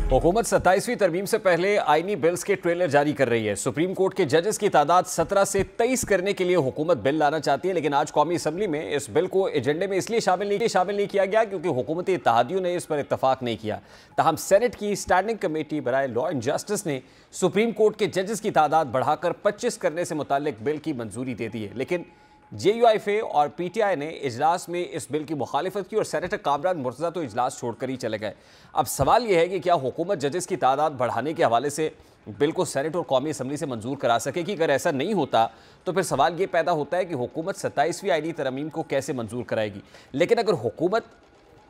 हुकूमत 27वीं तरमीम से पहले आईनी बिल्स के ट्रेलर जारी कर रही है। सुप्रीम कोर्ट के जजेस की तादाद 17 से 23 करने के लिए हुकूमत बिल लाना चाहती है, लेकिन आज कौमी असम्बली में इस बिल को एजेंडे में इसलिए शामिल नहीं किया गया क्योंकि हुकूमती इत्तेहादियों ने इस पर इत्तफाक नहीं किया। ताहम सेनेट की स्टैंडिंग कमेटी बराए लॉ एंड जस्टिस ने सुप्रीम कोर्ट के जजेस की तादाद बढ़ाकर 25 करने से मुताल्लिक बिल की मंजूरी दे दी है, लेकिन JUIFA और PTI ने इजलास में इस बिल की मुखालिफत की और सेनेटर कामरान मुर्तज़ा तो इजलास छोड़कर ही चले गए। अब सवाल यह है कि क्या हुकूमत जजेस की तादाद बढ़ाने के हवाले से बिल को सेनेट और कौमी असम्बली से मंजूर करा सकेगी? अगर ऐसा नहीं होता तो फिर सवाल ये पैदा होता है कि हुकूमत 27वीं आईनी तरमीम को कैसे मंजूर कराएगी। लेकिन अगर हुकूमत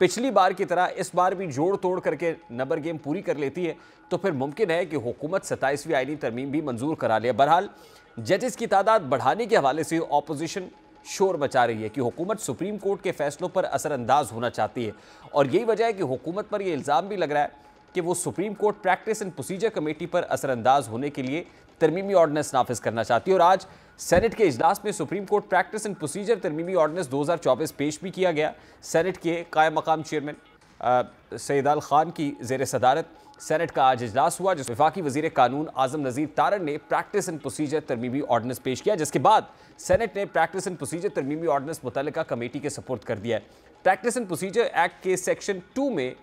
पिछली बार की तरह इस बार भी जोड़ तोड़ करके नंबर गेम पूरी कर लेती है तो फिर मुमकिन है कि हुकूमत 27वीं आईनी तरमीम भी मंजूर करा ले। बहरहाल जजेस की तादाद बढ़ाने के हवाले से ऑपोजिशन शोर मचा रही है कि हुकूमत सुप्रीम कोर्ट के फैसलों पर असरअंदाज होना चाहती है, और यही वजह है कि हुकूमत पर यह इल्ज़ाम भी लग रहा है कि वो supreme court practice and procedure committee पर असरअंदाज होने के लिए तरमीमी ऑर्डिनेंस नाफिज करना चाहती है। और आज सेनेट के इजलास में supreme court practice and procedure तरमीमी ऑर्डिनेंस 2024 पेश भी किया गया। सेनेट के कायम मकाम चेयरमैन सैयद अल खान की ज़ेर सदारत सेनेट का आज इजलास हुआ, जिस वफाकी वज़ीर कानून आज़म नज़ीर तारड़ ने प्रैक्टिस एंड प्रोसीजर तरमीमी ऑर्डिनेंस पेश किया, जिसके बाद सेनेट ने प्रैक्टिस एंड प्रोसीजर तरमीमी ऑर्डिनेंस मुतल्लिका कमेटी के सपोर्ट कर दिया है। प्रैक्टिस एंड प्रोसीजर एक्ट के सेक्शन 2 में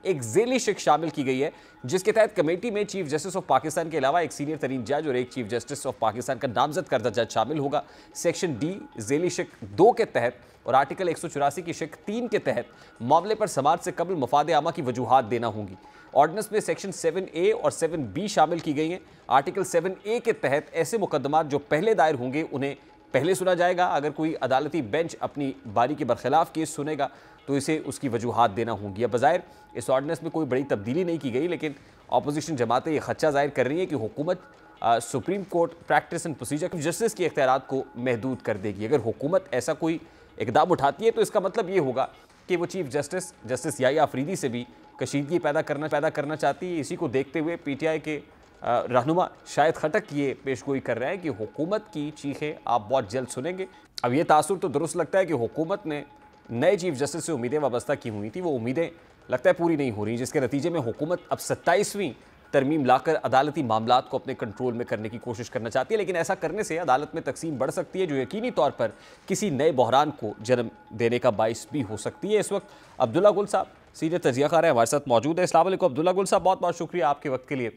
एक ज़ेली शिक शामिल की गई है, जिसके तहत कमेटी में चीफ जस्टिस ऑफ पाकिस्तान के अलावा एक सीनियर तरीन जज और एक चीफ जस्टिस ऑफ पाकिस्तान का नामजद करदा जज शामिल होगा। सेक्शन D ज़ेली शिक 2 के तहत और आर्टिकल 184 की शिक 3 के तहत मामले पर समाज से कबल मफाद आमा की वजूहात देना होंगी। ऑर्डिनेंस में सेक्शन 7A और 7B शामिल की गई हैं। आर्टिकल 7A के तहत ऐसे मुकदमात जो पहले दायर होंगे उन्हें पहले सुना जाएगा। अगर कोई अदालती बेंच अपनी बारी के बरखिलाफ केस सुनेगा तो इसे उसकी वजूहात देना होंगी। अब बज़ाहिर इस ऑर्डिनेंस में कोई बड़ी तब्दीली नहीं की गई, लेकिन अपोजिशन जमातें ये खदशा जाहिर कर रही हैं कि हुकूमत supreme court practice and procedure justice के इख्तियारात को महदूद कर देगी। अगर हुकूमत ऐसा कोई इकदाम उठाती है तो इसका मतलब ये होगा कि वो चीफ जस्टिस याहिया अफरीदी से भी कशीदगी पैदा करना चाहती है। इसी को देखते हुए PTI के रहनुमा शायद खटक ये पेशगोई कर रहे हैं कि हुकूमत की चीखें आप बहुत जल्द सुनेंगे। अब ये तासुर तो दुरुस्त लगता है कि हुकूमत ने नए चीफ जस्टिस से उम्मीदें वाबस्ता की हुई थी, वो उम्मीदें लगता है पूरी नहीं हो रही, जिसके नतीजे में हुकूमत अब 27वीं तरमीम लाकर अदालती मामलात को अपने कंट्रोल में करने की कोशिश करना चाहती है। लेकिन ऐसा करने से अदालत में तकसीम बढ़ सकती है, जो यकीनी तौर पर किसी नए बहरान को जन्म देने का बाइस भी हो सकती है। इस वक्त अब्दुल्ला गुल साहब सीनियर तजियाकार हैं, हमारे साथ मौजूद है। अस्सलाम वालेकुम अब्दुल्ला गुल साहब, बहुत बहुत शुक्रिया आपके वक्त के लिए।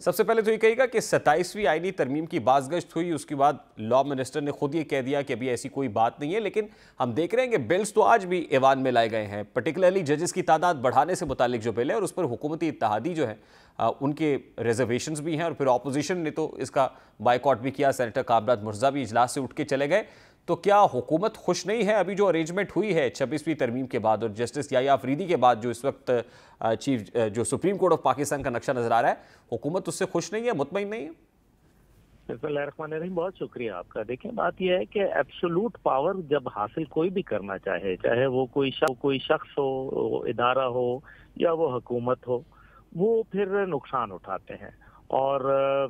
सबसे पहले तो ये कहिएगा कि 27वीं आईनी तरमीम की बाज़गश्त हुई, उसके बाद लॉ मिनिस्टर ने खुद ये कह दिया कि अभी ऐसी कोई बात नहीं है, लेकिन हम देख रहे हैं कि बिल्स तो आज भी ऐवान में लाए गए हैं। पर्टिकुलरली जजेस की तादाद बढ़ाने से मुतालिक जो बिल है और उस पर हुकूमती इत्तेहादी जो है उनके रिजर्वेशंस भी हैं, और फिर अपोजिशन ने तो इसका बाइकआउट भी किया। सेनेटर कामरान मुर्तज़ा भी इजलास से उठ के चले गए। तो क्या हुकूमत खुश नहीं है अभी जो अरेंजमेंट हुई है 26वीं तरमीम के बाद और जस्टिस याहिया अफरीदी के बाद, जो इस वक्त चीफ जो सुप्रीम कोर्ट ऑफ पाकिस्तान का नक्शा नजर आ रहा है, हुकूमत उससे खुश नहीं है, मुतमईन नहीं है? बिस्मिल्लाहिर्रहमानिर्रहीम, बहुत शुक्रिया आपका। देखें, बात यह है कि एब्सोलूट पावर जब हासिल कोई भी करना चाहे वो कोई शख्स हो, इदारा हो या वो हुकूमत हो, वो फिर नुकसान उठाते हैं। और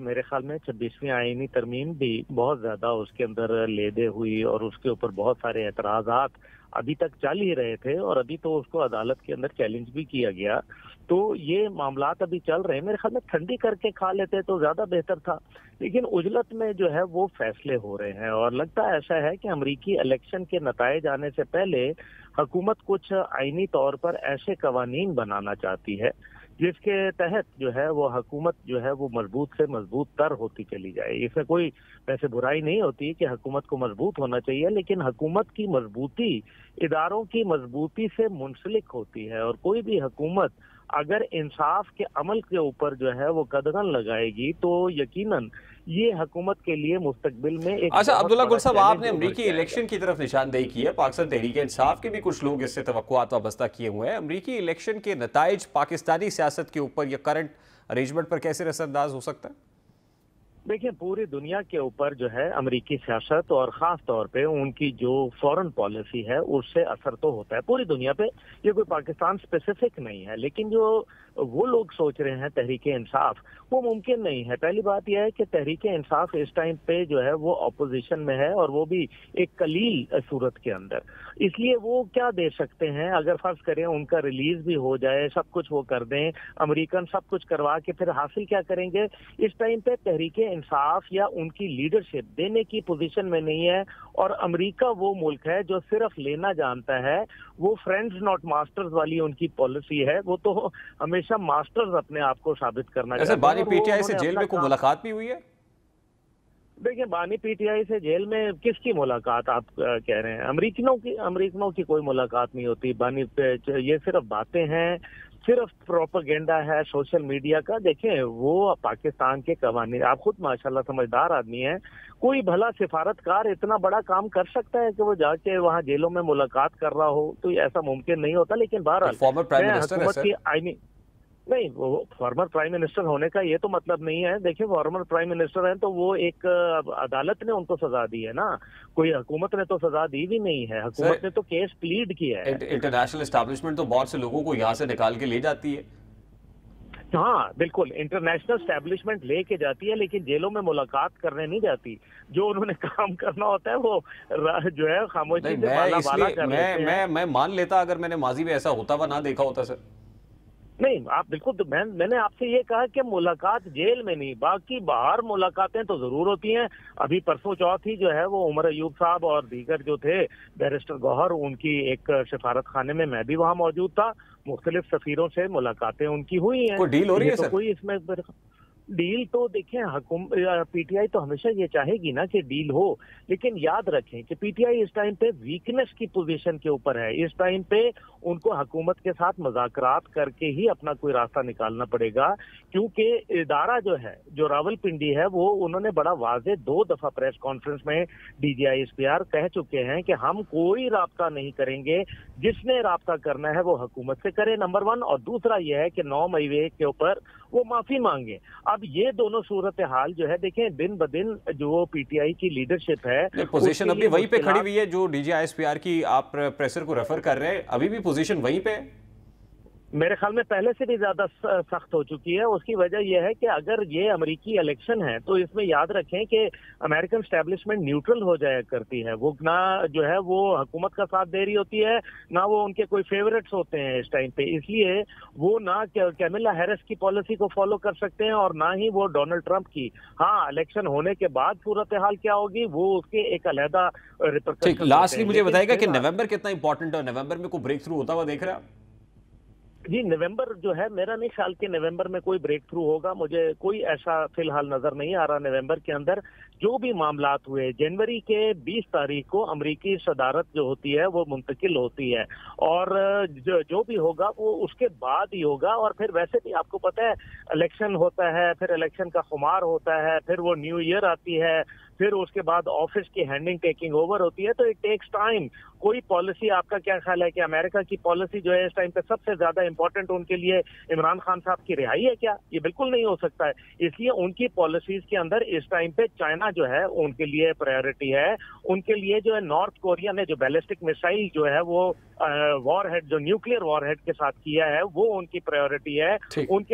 मेरे ख्याल में 26वीं आईनी तरमीम भी बहुत ज्यादा उसके अंदर लेदे हुई और उसके ऊपर बहुत सारे एतराजात अभी तक चल ही रहे थे, और अभी तो उसको अदालत के अंदर चैलेंज भी किया गया। तो ये मामलात अभी चल रहे हैं, मेरे ख्याल में ठंडी करके खा लेते तो ज्यादा बेहतर था, लेकिन उजलत में जो है वो फैसले हो रहे हैं। और लगता ऐसा है कि अमरीकी इलेक्शन के नताइज आने से पहले हुकूमत कुछ आईनी तौर पर ऐसे कवानीन बनाना चाहती है जिसके तहत जो है वो हुकूमत जो है वो मजबूत से मजबूत तर होती चली जाए। इसमें कोई वैसे बुराई नहीं होती कि हुकूमत को मजबूत होना चाहिए, लेकिन हुकूमत की मजबूती इदारों की मजबूती से मुंसलिक होती है। और कोई भी हुकूमत अगर इंसाफ के अमल के ऊपर जो है वो कदगन लगाएगी तो यकीनन ये हुकूमत के लिए मुस्तकबिल में एक अच्छा अब्दुल्ला गुल साहब, आपने अमरीकी इलेक्शन की तरफ निशानदेही की है। पाकिस्तान तहरीक इंसाफ के भी कुछ लोग इससे तवक्कुआत वाबस्ता किए हुए हैं। अमरीकी इलेक्शन के नताइज पाकिस्तानी सियासत के ऊपर या करंट अरेंजमेंट पर कैसे असरअंदाज हो सकता है? देखिए, पूरी दुनिया के ऊपर जो है अमेरिकी सियासत और खास तौर पे उनकी जो फॉरेन पॉलिसी है उससे असर तो होता है पूरी दुनिया पे। ये कोई पाकिस्तान स्पेसिफिक नहीं है, लेकिन जो वो लोग सोच रहे हैं तहरीक इंसाफ, वो मुमकिन नहीं है। पहली बात यह है कि तहरीक इंसाफ इस टाइम पे जो है वो अपोजिशन में है, और वो भी एक कलील सूरत के अंदर। इसलिए वो क्या दे सकते हैं, अगर फर्ज करें उनका रिलीज भी हो जाए, सब कुछ वो कर दें, अमेरिकन सब कुछ करवा के, फिर हासिल क्या करेंगे? इस टाइम पे तहरीक इंसाफ या उनकी लीडरशिप देने की पोजीशन में नहीं है। और अमेरिका वो मुल्क है जो सिर्फ लेना जानता है, वो फ्रेंड्स नॉट मास्टर्स वाली उनकी पॉलिसी है। वो तो हमेशा मास्टर्स अपने आप को साबित करना चाहते हैं। बानी पीटीआई से जेल में कोई मुलाकात भी हुई है? देखिए, बानी पीटीआई से जेल में किसकी मुलाकात आप कह रहे हैं? अमेरिकनों की कोई मुलाकात नहीं होती। बानी पे ये सिर्फ बातें हैं, सिर्फ प्रोपेगेंडा है सोशल मीडिया का। देखें, वो पाकिस्तान के कवानीन, आप खुद माशाल्लाह समझदार आदमी हैं, कोई भला सिफारतकार इतना बड़ा काम कर सकता है कि वो जाके वहाँ जेलों में मुलाकात कर रहा हो? तो ऐसा मुमकिन नहीं होता। लेकिन बहरहाल फॉर्मर प्राइम मिनिस्टर है की आईनी नहीं, वो फॉर्मर प्राइम मिनिस्टर होने का ये तो मतलब नहीं है। देखिए, फॉर्मर प्राइम मिनिस्टर हैं तो वो एक अदालत ने उनको सजा दी है ना, कोई हुकूमत ने तो सजा दी भी नहीं है। हुकूमत ने तो केस प्लीड किया है। इंटरनेशनल एस्टैब्लिशमेंट तो बहुत से लोगों को यहाँ से निकाल के ले जाती है। हाँ बिल्कुल, इंटरनेशनल स्टैब्लिशमेंट लेके जाती है, लेकिन जेलों में मुलाकात करने नहीं जाती। जो उन्होंने काम करना होता है वो जो है खामोशी से बाला बाला कर लेते हैं। मैं मान लेता अगर मैंने माजी में ऐसा होता हुआ ना देखा होता सर। नहीं, आप बिल्कुल, तो मैंने आपसे ये कहा कि मुलाकात जेल में नहीं, बाकी बाहर मुलाकातें तो जरूर होती हैं। अभी परसों चौथ ही जो है वो उमर अयूब साहब और दीगर जो थे, बैरिस्टर गौहर, उनकी एक सिफारत खाने में मैं भी वहां मौजूद था। मुख्तलिफ सफीरों से मुलाकातें उनकी हुई हैं। कोई डील हो रही है सर? कोई इसमें डील तो देखें, पीटीआई तो हमेशा ये चाहेगी ना कि डील हो, लेकिन याद रखें कि पीटीआई इस टाइम पे वीकनेस की पोजीशन के ऊपर है। इस टाइम पे उनको हुकूमत के साथ मुज़ाकरात करके ही अपना कोई रास्ता निकालना पड़ेगा, क्योंकि इदारा जो है, जो रावलपिंडी है, वो उन्होंने बड़ा वाज़ेह 2 दफा प्रेस कॉन्फ्रेंस में DGISPR कह चुके हैं कि हम कोई राब्ता नहीं करेंगे, जिसने राब्ता करना है वो हुकूमत से करे, नंबर 1। और दूसरा यह है कि 9 मई के ऊपर वो माफी मांगे। अब ये दोनों सूरत हाल जो है, देखें, दिन ब दिन जो पीटीआई की लीडरशिप है, पोजीशन अभी वहीं पे खड़ी हुई है जो DGISPR की आप प्रेशर को रेफर कर रहे हैं, अभी भी पोजीशन वहीं पे है? मेरे ख्याल में पहले से भी ज्यादा सख्त हो चुकी है। उसकी वजह यह है कि अगर ये अमेरिकी इलेक्शन है तो इसमें याद रखें कि अमेरिकन स्टैब्लिशमेंट न्यूट्रल हो जाया करती है। वो ना जो है वो हुकूमत का साथ दे रही होती है, ना वो उनके कोई फेवरेट्स होते हैं इस टाइम पे। इसलिए वो ना कैमिला हैरिस की पॉलिसी को फॉलो कर सकते हैं और ना ही वो डोनाल्ड ट्रंप की। हाँ, इलेक्शन होने के बाद सूरत हाल क्या होगी वो उसके एक अलहदा रिपरकशन। लास्टली मुझे बताएगा कि नवंबर कितना इंपॉर्टेंट है? नवंबर में कोई ब्रेक थ्रू होता हुआ देख रहे हैं? जी, नवंबर जो है, मेरा नहीं ख्याल कि नवंबर में कोई ब्रेक थ्रू होगा। मुझे कोई ऐसा फिलहाल नजर नहीं आ रहा। नवंबर के अंदर जो भी मामलात हुए, जनवरी के 20 तारीख को अमरीकी सदारत जो होती है वो मुंतकिल होती है, और जो भी होगा वो उसके बाद ही होगा। और फिर वैसे भी आपको पता है इलेक्शन होता है, फिर इलेक्शन का खुमार होता है, फिर वो न्यू ईयर आती है, फिर उसके बाद ऑफिस की हैंडिंग टेकिंग ओवर होती है, तो इट टेक्स टाइम। कोई पॉलिसी, आपका क्या ख्याल है कि अमेरिका की पॉलिसी जो है इस टाइम पे सबसे ज्यादा इंपॉर्टेंट उनके लिए इमरान खान साहब की रिहाई है क्या? ये बिल्कुल नहीं हो सकता है। इसलिए उनकी पॉलिसीज के अंदर इस टाइम पे चाइना जो है उनके लिए प्रायोरिटी है। उनके लिए जो है नॉर्थ कोरिया ने जो बैलिस्टिक मिसाइल जो है वो वॉरहेड, जो न्यूक्लियर वॉरहेड के साथ किया है, वो उनकी प्रायोरिटी है। उनके